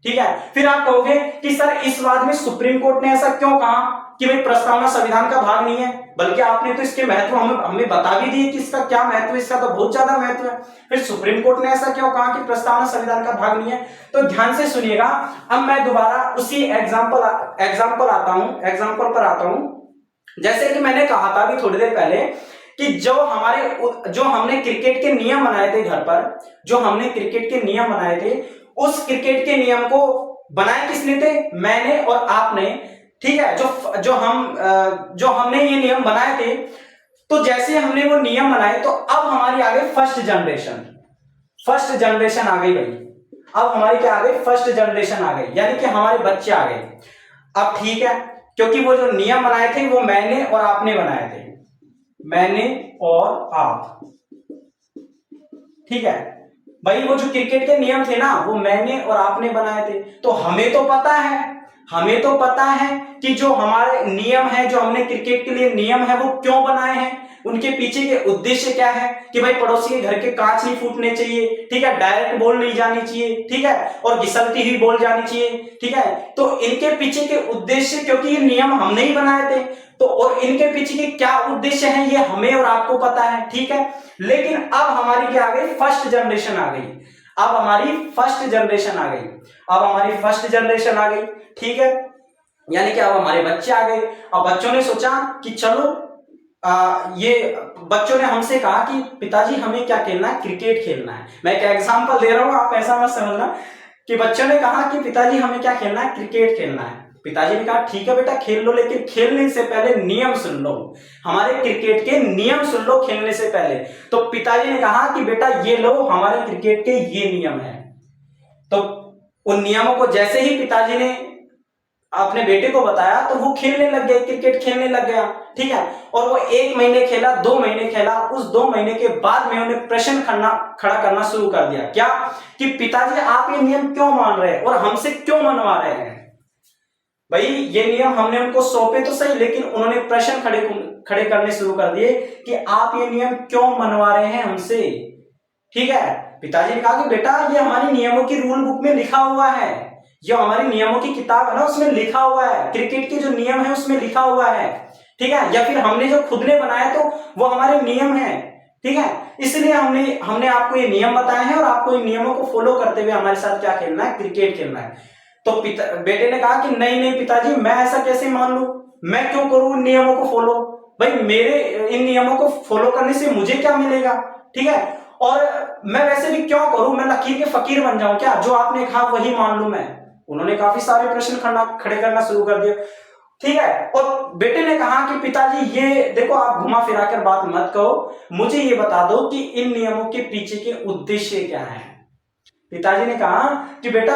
ठीक है। फिर आप कहोगे कि सर इस वाद में सुप्रीम कोर्ट ने ऐसा क्यों कहा कि भाई प्रस्तावना संविधान का भाग नहीं है, बल्कि आपने तो इसके महत्व हमें बता भी दिए कि इसका क्या महत्व है, इसका तो बहुत ज्यादा महत्व है, फिर सुप्रीम कोर्ट ने ऐसा क्यों कहा कि प्रस्तावना संविधान का भाग नहीं है। तो ध्यान से सुनिएगा, अब मैं दोबारा उसी एग्जाम्पल पर आता हूं। जैसे कि मैंने कहा था अभी थोड़ी देर पहले कि जो हमने क्रिकेट के नियम बनाए थे घर पर, जो हमने क्रिकेट के नियम बनाए थे, उस क्रिकेट के नियम को बनाए किसने थे, मैंने और आपने, ठीक है। जो हमने ये नियम बनाए थे, तो जैसे हमने वो नियम बनाए तो अब हमारी आ गई फर्स्ट जनरेशन आ गई भाई। अब हमारी क्या आ गई, फर्स्ट जनरेशन आ गई, यानी कि हमारे बच्चे आ गए। अब ठीक है, क्योंकि वो जो नियम बनाए थे वो मैंने और आपने बनाए थे, मैंने और आप, ठीक है भाई। वो जो क्रिकेट के नियम थे ना वो मैंने और आपने बनाए थे, तो हमें तो पता है कि जो हमारे नियम है, जो हमने क्रिकेट के लिए नियम है वो क्यों बनाए हैं, उनके पीछे के उद्देश्य क्या है कि भाई पड़ोसी के घर के कांच नहीं फूटने चाहिए, ठीक है, डायरेक्ट बॉल नहीं जानी चाहिए, ठीक है, और घिसलती हुई बॉल जानी चाहिए, ठीक है। तो इनके पीछे के उद्देश्य, क्योंकि ये नियम हमने ही बनाए थे, तो और इनके पीछे के क्या उद्देश्य है ये हमें और आपको पता है, ठीक है। लेकिन अब हमारी क्या आ गई, फर्स्ट जनरेशन आ गई, अब हमारी फर्स्ट जनरेशन आ गई, ठीक है। यानी कि अब हमारे बच्चे आ गए। अब बच्चों ने सोचा कि चलो ये बच्चों ने हमसे कहा कि पिताजी हमें क्या खेलना है, क्रिकेट खेलना है। मैं एक एग्जांपल दे रहा हूं, आप ऐसा मत समझना कि बच्चों ने कहा कि पिताजी हमें क्या खेलना है, क्रिकेट खेलना है। पिताजी ने कहा ठीक है बेटा खेल लो, लेकिन खेलने से पहले नियम सुन लो, हमारे क्रिकेट के नियम सुन लो खेलने से पहले। तो पिताजी ने कहा कि बेटा ये लो हमारे क्रिकेट के ये नियम है। तो उन नियमों को जैसे ही पिताजी ने अपने बेटे को बताया तो वो खेलने लग गया, क्रिकेट खेलने लग गया, ठीक है। और वो 1 महीने खेला, 2 महीने खेला, उस 2 महीने के बाद में उन्हें प्रश्न खड़ा करना शुरू कर दिया, क्या कि पिताजी आप ये नियम क्यों मान रहे हैं और हमसे क्यों मनवा रहे हैं। भाई ये नियम हमने उनको सौंपे तो सही, लेकिन उन्होंने प्रश्न खड़े करने शुरू कर दिए कि आप ये नियम क्यों मनवा रहे हैं हमसे, ठीक है। पिताजी ने कहा कि बेटा ये हमारी नियमों की रूल बुक में लिखा हुआ है, जो हमारी नियमों की किताब है ना उसमें लिखा हुआ है, क्रिकेट के जो नियम है उसमें लिखा हुआ है, ठीक है। या फिर हमने जो खुद ने बनाया तो वो हमारे नियम है, ठीक है। इसलिए हमने आपको ये नियम बताए हैं और आपको इन नियमों को फॉलो करते हुए हमारे साथ क्या खेलना है, क्रिकेट खेलना है। तो बेटे ने कहा कि नहीं पिताजी मैं ऐसा कैसे मान लूं, मैं क्यों करूं इन नियमों को फॉलो? भाई मेरे इन नियमों को फॉलो करने से मुझे क्या मिलेगा? ठीक है, और मैं वैसे भी क्यों करूं, मैं लकीर के फकीर बन जाऊं क्या? जो आपने कहा वही मान लूं मैं? उन्होंने काफी सारे प्रश्न खड़े करना शुरू कर दिया। ठीक है, और बेटे ने कहा कि पिताजी ये देखो, आप घुमा फिरा कर बात मत कहो, मुझे ये बता दो कि इन नियमों के पीछे के उद्देश्य क्या है। पिताजी ने कहा कि बेटा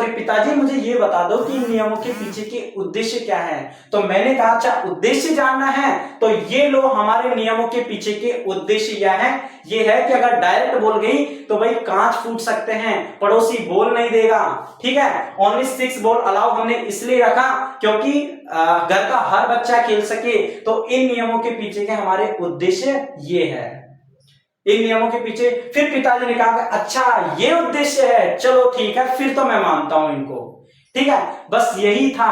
पिताजी मुझे ये बता दो कि इन नियमों के पीछे के उद्देश्य क्या है। तो मैंने कहा अच्छा उद्देश्य जानना है, तो ये लो हमारे नियमों के पीछे के उद्देश्य यह है, ये है कि अगर डायरेक्ट बोल गई तो भाई कांच फूट सकते हैं, पड़ोसी बोल नहीं देगा। ठीक है, ओनली 6 बॉल अलाउ हमने इसलिए रखा क्योंकि घर का हर बच्चा खेल सके। तो इन नियमों के पीछे के हमारे उद्देश्य ये है, इन नियमों के पीछे। फिर पिताजी ने कहा अच्छा ये उद्देश्य है, चलो ठीक है, फिर तो मैं मानता हूं इनको। ठीक है, बस यही था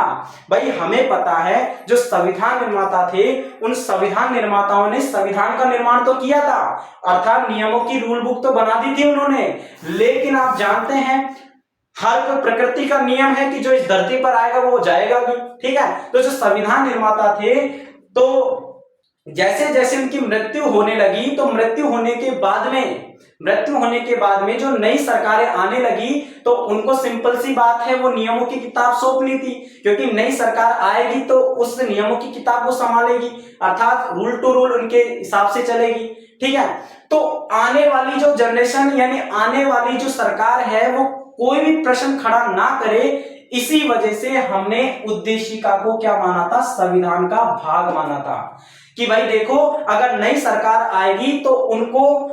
भाई। हमें पता है जो संविधान निर्माता थे, उन संविधान निर्माताओं ने संविधान का निर्माण तो किया था, अर्थात नियमों की रूल बुक तो बना दी थी उन्होंने। लेकिन आप जानते हैं हर कोई प्रकृति का नियम है कि जो इस धरती पर आएगा वो जाएगा भी। ठीक है, तो जो संविधान निर्माता थे, तो जैसे जैसे उनकी मृत्यु होने लगी, तो मृत्यु होने के बाद में जो नई सरकारें आने लगी, तो उनको सिंपल सी बात है वो नियमों की किताब सौंपनी थी, क्योंकि नई सरकार आएगी तो उस नियमों की किताब वो संभालेगी, अर्थात रूल टू रूल उनके हिसाब से चलेगी। ठीक है, तो आने वाली जो जनरेशन यानी आने वाली जो सरकार है वो कोई भी प्रश्न खड़ा ना करे, इसी वजह से हमने उद्देशिका को क्या माना था? संविधान का भाग माना था कि भाई देखो अगर नई सरकार आएगी तो उनको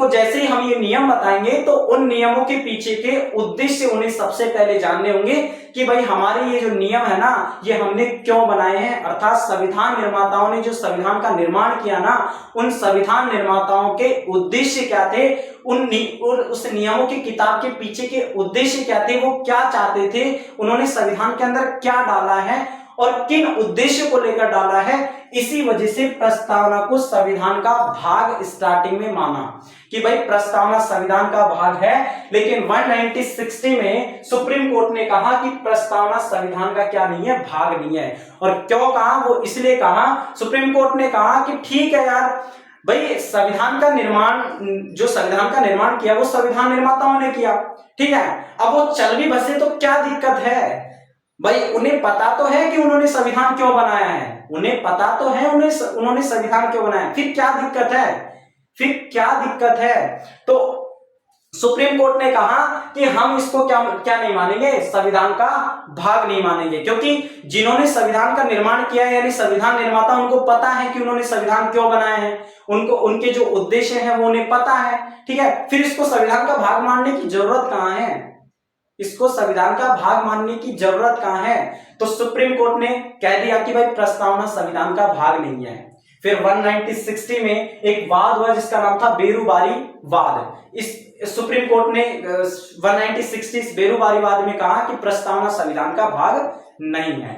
जैसे ही हम ये नियम बताएंगे तो उन नियमों के पीछे के उद्देश्य उन्हें सबसे पहले जानने होंगे कि भाई हमारे ये जो नियम है ना, ये हमने क्यों बनाए हैं। अर्थात संविधान निर्माताओं ने जो संविधान का निर्माण किया ना, उन संविधान निर्माताओं के उद्देश्य क्या थे, उस नियमों की किताब के पीछे के उद्देश्य क्या थे, वो क्या चाहते थे, उन्होंने संविधान के अंदर क्या डाला है और किन उद्देश्य को लेकर डाला है। इसी वजह से प्रस्तावना को संविधान का भाग स्टार्टिंग में माना कि भाई प्रस्तावना संविधान का भाग है। लेकिन 1960 में सुप्रीम कोर्ट ने कहा कि प्रस्तावना संविधान का क्या नहीं है? भाग नहीं है। और क्यों कहा? वो इसलिए कहा, सुप्रीम कोर्ट ने कहा कि ठीक है यार भाई, संविधान का निर्माण किया वो संविधान निर्माताओं ने किया। ठीक है, अब वो चल भी बसे तो क्या दिक्कत है भाई? उन्हें पता तो है कि उन्होंने संविधान क्यों बनाया है, उन्हें पता तो है उन्होंने संविधान क्यों बनाया, फिर क्या दिक्कत है? तो सुप्रीम कोर्ट ने कहा कि हम इसको क्या नहीं मानेंगे? संविधान का भाग नहीं मानेंगे, क्योंकि जिन्होंने संविधान का निर्माण किया है यानी संविधान निर्माता, उनको पता है कि उन्होंने संविधान क्यों बनाया है, उनके जो उद्देश्य है वो उन्हें पता है। ठीक है, फिर इसको संविधान का भाग मानने की जरूरत कहां है? इसको संविधान का भाग मानने की जरूरत कहां है? तो सुप्रीम कोर्ट ने कह दिया कि भाई प्रस्तावना संविधान का भाग नहीं है। फिर 1960 में एक वाद हुआ जिसका नाम था बेरुबारी वाद। इस सुप्रीम कोर्ट ने 1960 बेरुबारी वाद में कहा कि प्रस्तावना संविधान का भाग नहीं है।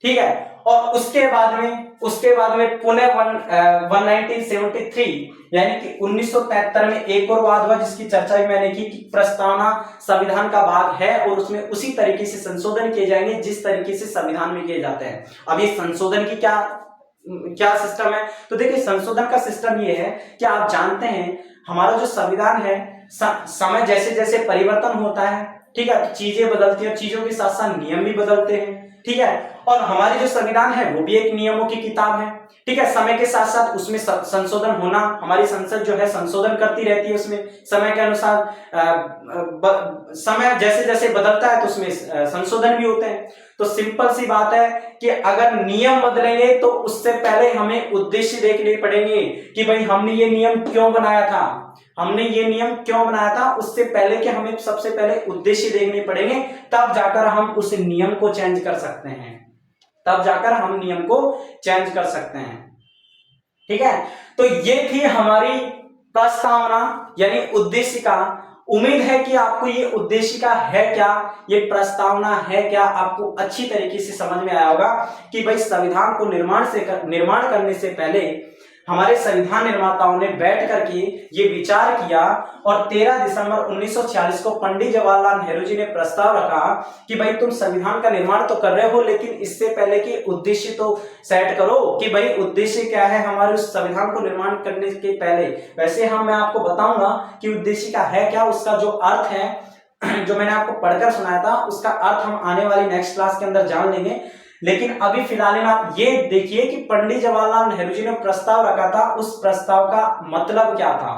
ठीक है, और उसके बाद में पुनः 1973 यानी कि 1973 में एक और वाद हुआ जिसकी चर्चा भी मैंने की कि प्रस्तावना संविधान का भाग है और उसमें उसी तरीके से संशोधन किए जाएंगे जिस तरीके से संविधान में किए जाते हैं। अब ये संशोधन की क्या सिस्टम है? तो देखिए, संशोधन का सिस्टम ये है कि आप जानते हैं हमारा जो संविधान है, समय जैसे जैसे परिवर्तन होता है, ठीक है, चीजें बदलती हैं, चीजों के साथ साथ नियम भी बदलते हैं। ठीक है, और हमारी जो संविधान है वो भी एक नियमों की किताब है। ठीक है, समय के साथ साथ उसमें संशोधन होना, हमारी संसद जो है संशोधन करती रहती है, उसमें समय के अनुसार समय जैसे जैसे बदलता है तो उसमें संशोधन भी होते हैं। तो सिंपल सी बात है कि अगर नियम बदलेंगे तो उससे पहले हमें उद्देश्य देखने पड़ेंगे कि भाई हमने ये नियम क्यों बनाया था, उससे पहले कि हमें सबसे पहले उद्देश्य देखने पड़ेंगे, तब जाकर हम उस नियम को चेंज कर सकते हैं। ठीक है, तो ये थी हमारी प्रस्तावना यानी उद्देशिका। उम्मीद है कि आपको ये उद्देशिका है क्या, ये प्रस्तावना है क्या, आपको अच्छी तरीके से समझ में आया होगा कि भाई संविधान को निर्माण करने से पहले हमारे संविधान निर्माताओं ने बैठ करके ये विचार किया और 13 दिसंबर 1946 को पंडित जवाहरलाल नेहरू जी ने प्रस्ताव रखा कि भाई तुम संविधान का निर्माण तो कर रहे हो, लेकिन इससे पहले कि उद्देश्य तो सेट करो कि भाई उद्देश्य क्या है हमारे उस संविधान को निर्माण करने के पहले। वैसे मैं आपको बताऊंगा कि उद्देश्य का है क्या, उसका जो अर्थ है जो मैंने आपको पढ़कर सुनाया था उसका अर्थ हम आने वाली नेक्स्ट क्लास के अंदर जान लेंगे। लेकिन अभी फिलहाल में आप ये देखिए कि पंडित जवाहरलाल नेहरू जी ने प्रस्ताव रखा था, उस प्रस्ताव का मतलब क्या था,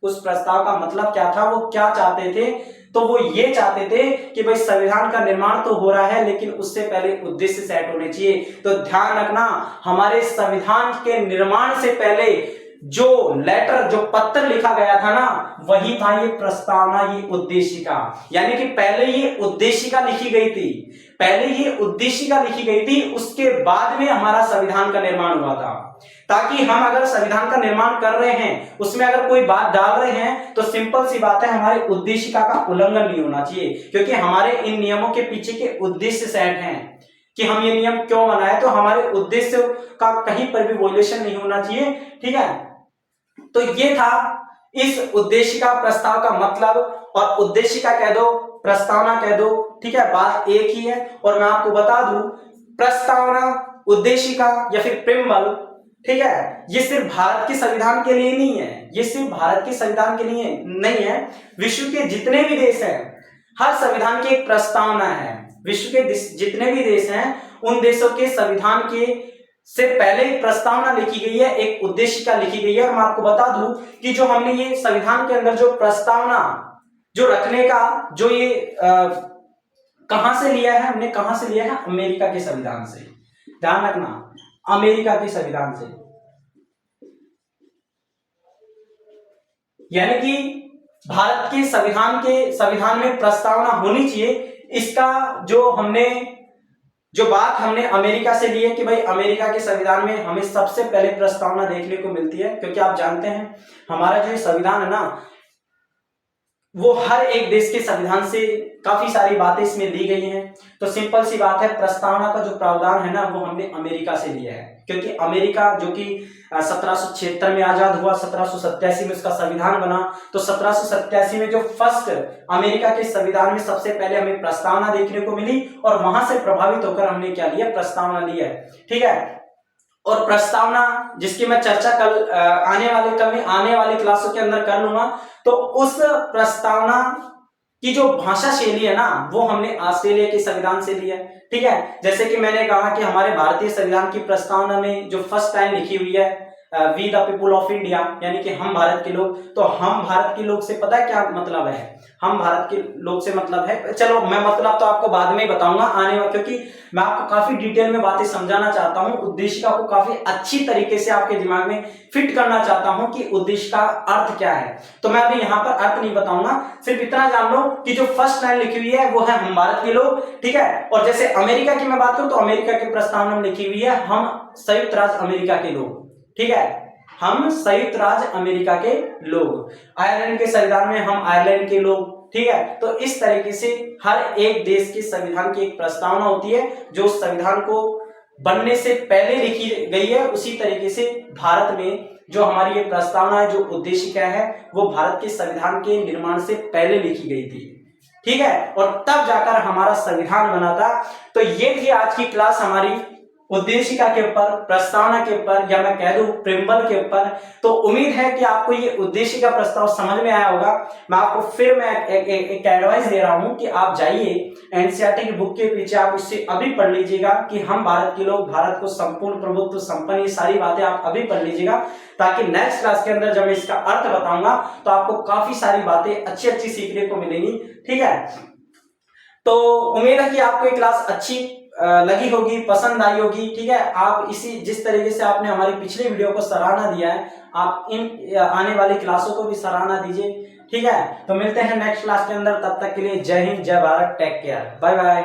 उस प्रस्ताव का मतलब क्या था, वो क्या चाहते थे। तो वो ये चाहते थे कि भाई संविधान का निर्माण तो हो रहा है लेकिन उससे पहले उद्देश्य सेट होने चाहिए। तो ध्यान रखना, हमारे संविधान के निर्माण से पहले जो लेटर, जो पत्र लिखा गया था ना, वही था ये प्रस्तावना, ये उद्देशिका। यानी कि पहले ये उद्देशिका लिखी गई थी, पहले ये उद्देशिका लिखी गई थी, उसके बाद में हमारा संविधान का निर्माण हुआ था। ताकि हम अगर संविधान का निर्माण कर रहे हैं, उसमें अगर कोई बात डाल रहे हैं तो सिंपल सी बात है हमारे उद्देशिका का उल्लंघन नहीं होना चाहिए, क्योंकि हमारे इन नियमों के पीछे के उद्देश्य सेट हैं कि हम ये नियम क्यों बनाए, तो हमारे उद्देश्य का कहीं पर भी वोलेशन नहीं होना चाहिए। ठीक है, तो ये था इस उद्देशिका प्रस्ताव का मतलब, और उद्देशिका कह दो, प्रस्तावना कह दो, ठीक है, बात एक ही है। और मैं आपको बता दूं, प्रस्तावना, उद्देशिका या फिर प्रिम्बल, ठीक है, ये सिर्फ भारत के संविधान के लिए नहीं है, ये सिर्फ भारत के संविधान के लिए नहीं है, विश्व के जितने भी देश हैं हर संविधान की एक प्रस्तावना है। विश्व के जितने भी देश हैं उन देशों के संविधान के से पहले एक प्रस्तावना लिखी गई है, एक उद्देशिका लिखी गई है। और मैं आपको बता दूं कि जो हमने ये संविधान के अंदर जो प्रस्तावना जो रखने का जो ये कहां से लिया है, हमने कहां से लिया है, अमेरिका के संविधान से। ध्यान रखना, अमेरिका के संविधान से। यानी कि भारत के संविधान में प्रस्तावना होनी चाहिए, इसका जो बात हमने अमेरिका से ली है कि भाई अमेरिका के संविधान में हमें सबसे पहले प्रस्तावना देखने को मिलती है। क्योंकि आप जानते हैं हमारा जो संविधान है ना, वो हर एक देश के संविधान से काफी सारी बातें इसमें ली गई हैं। तो सिंपल सी बात है, प्रस्तावना का जो प्रावधान है ना, वो हमने अमेरिका से लिया है। क्योंकि अमेरिका जो कि 1776 में आजाद हुआ, 1787 में उसका संविधान बना, तो 1787 में जो फर्स्ट अमेरिका के संविधान में सबसे पहले हमें प्रस्तावना देखने को मिली, और वहां से प्रभावित होकर हमने क्या लिया, प्रस्तावना लिया है। ठीक है, और प्रस्तावना जिसकी मैं चर्चा कल आने वाली क्लासों के अंदर कर लूंगा, तो उस प्रस्तावना की जो भाषा शैली है ना, वो हमने ऑस्ट्रेलिया के संविधान से लिया है। ठीक है, जैसे कि मैंने कहा कि हमारे भारतीय संविधान की प्रस्तावना में जो फर्स्ट लाइन लिखी हुई है, we the people of India, यानी कि हम भारत के लोग। तो हम भारत के लोग से पता है क्या मतलब है, हम भारत के लोग से मतलब है, चलो मैं मतलब तो आपको बाद में ही बताऊंगा क्योंकि मैं आपको काफी डिटेल में बातें समझाना चाहता हूं, उद्देशिका को काफी अच्छी तरीके से आपके दिमाग में फिट करना चाहता हूं कि उद्देशिका का अर्थ क्या है। तो मैं अभी यहाँ पर अर्थ नहीं बताऊंगा, सिर्फ इतना जान लो कि जो फर्स्ट लाइन लिखी हुई है वो है हम भारत के लोग। ठीक है, और जैसे अमेरिका की मैं बात करूं तो अमेरिका की प्रस्तावना में लिखी हुई है हम संयुक्त राज्य अमेरिका के लोग। ठीक है, हम संयुक्त राज्य अमेरिका के लोग। आयरलैंड के संविधान में हम आयरलैंड के लोग। ठीक है, तो इस तरीके से हर एक देश के संविधान की एक प्रस्तावना होती है जो संविधान को बनने से पहले लिखी गई है। उसी तरीके से भारत में जो हमारी ये प्रस्तावना है, जो उद्देशिका है, वो भारत के संविधान के निर्माण से पहले लिखी गई थी। ठीक है, और तब जाकर हमारा संविधान बना था। तो ये थी आज की क्लास हमारी उद्देशिका के ऊपर, प्रस्तावना के ऊपर, या मैं कह दूं प्रिम्बल के ऊपर। तो उम्मीद है कि आपको ये उद्देशिका प्रस्ताव समझ में आया होगा। मैं एक एडवाइस दे रहा हूं कि आप जाइए एनसीईआरटी की बुक के पीछे, आप उससे अभी पढ़ लीजिएगा कि हम भारत के लोग, भारत को संपूर्ण प्रभुत्व संपन्न, ये सारी बातें आप अभी पढ़ लीजिएगा, ताकि नेक्स्ट क्लास के अंदर जब मैं इसका अर्थ बताऊंगा तो आपको काफी सारी बातें अच्छी अच्छी सीखने को मिलेंगी। ठीक है, तो उम्मीद है कि आपको ये क्लास अच्छी लगी होगी, पसंद आई होगी। ठीक है, आप जिस तरीके से आपने हमारी पिछली वीडियो को सराहना दिया है, आप इन आने वाली क्लासों को भी सराहना दीजिए। ठीक है, तो मिलते हैं नेक्स्ट क्लास के अंदर, तब तक के लिए जय हिंद, जय Bharat, take care, bye bye.